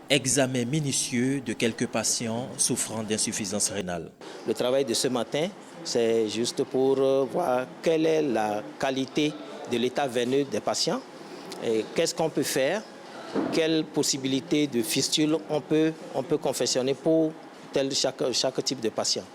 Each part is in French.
Examen minutieux de quelques patients souffrant d'insuffisance rénale. Le travail de ce matin, c'est juste pour voir quelle est la qualité de l'état veineux des patients et qu'est-ce qu'on peut faire, quelles possibilités de fistule on peut confectionner pour chaque type de patient.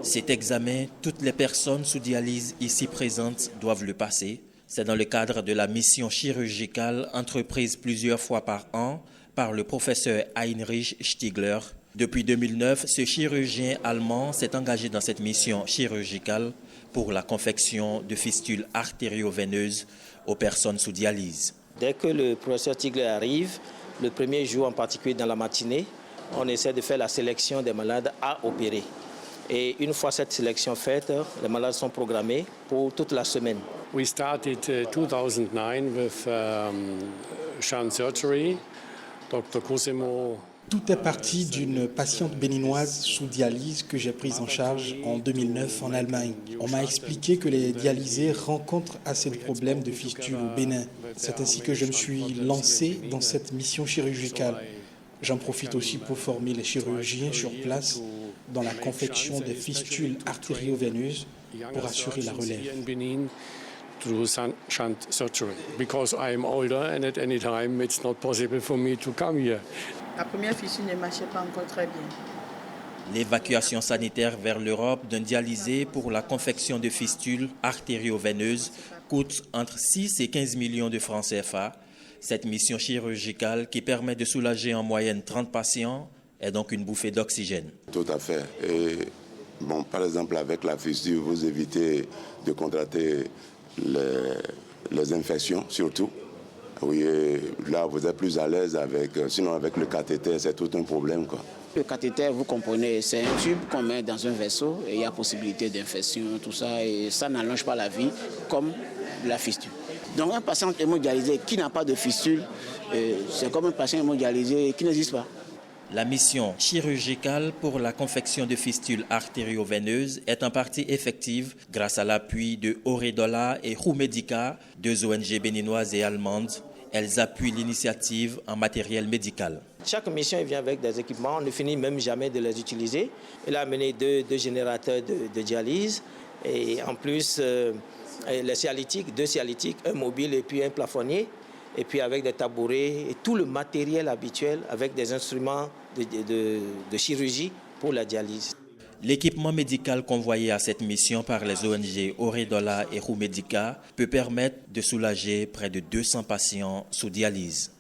Cet examen, toutes les personnes sous dialyse ici présentes doivent le passer. C'est dans le cadre de la mission chirurgicale entreprise plusieurs fois par an par le professeur Heinrich Stigler. Depuis 2009, ce chirurgien allemand s'est engagé dans cette mission chirurgicale pour la confection de fistules artério-veineuses aux personnes sous dialyse. Dès que le professeur Stigler arrive, le premier jour en particulier dans la matinée, on essaie de faire la sélection des malades à opérer. Et une fois cette sélection faite, les malades sont programmés pour toute la semaine. We started 2009 with shunt surgery. Dr. Cosimo. Tout est parti d'une patiente béninoise sous dialyse que j'ai prise en charge en 2009 en Allemagne. On m'a expliqué que les dialysés rencontrent assez de problèmes de fistule au Bénin. C'est ainsi que je me suis lancé dans cette mission chirurgicale. J'en profite aussi pour former les chirurgiens sur place dans la confection des fistules artério-veineuses pour assurer la relève. Through shunt surgery because I am older and at any time it's not possible for me to come here. La première fistule ne marchait pas encore très bien. L'évacuation sanitaire vers l'Europe d'un dialysé pour la confection de fistules artério-veineuses coûte entre 6 et 15 millions de francs CFA. Cette mission chirurgicale qui permet de soulager en moyenne 30 patients est donc une bouffée d'oxygène. Tout à fait. Et bon, par exemple, avec la fistule, vous évitez de contracter les infections surtout. Oui, là vous êtes plus à l'aise avec, sinon avec le cathéter, c'est tout un problème, quoi. Le cathéter, vous comprenez, c'est un tube qu'on met dans un vaisseau et il y a possibilité d'infection, tout ça, et ça n'allonge pas la vie comme la fistule. Donc un patient hémodialysé qui n'a pas de fistule, c'est comme un patient hémodialysé qui n'existe pas. La mission chirurgicale pour la confection de fistules artério-veineuses est en partie effective grâce à l'appui de Oredola et Rumedica, deux ONG béninoises et allemandes. Elles appuient l'initiative en matériel médical. Chaque mission vient avec des équipements, on ne finit même jamais de les utiliser. Elle a amené deux générateurs de dialyse et en plus les cialytiques, deux cialytiques, un mobile et puis un plafonnier. Et puis avec des tabourets et tout le matériel habituel avec des instruments de chirurgie pour la dialyse. L'équipement médical convoyé à cette mission par les ONG Oredola et Rumedica peut permettre de soulager près de 200 patients sous dialyse.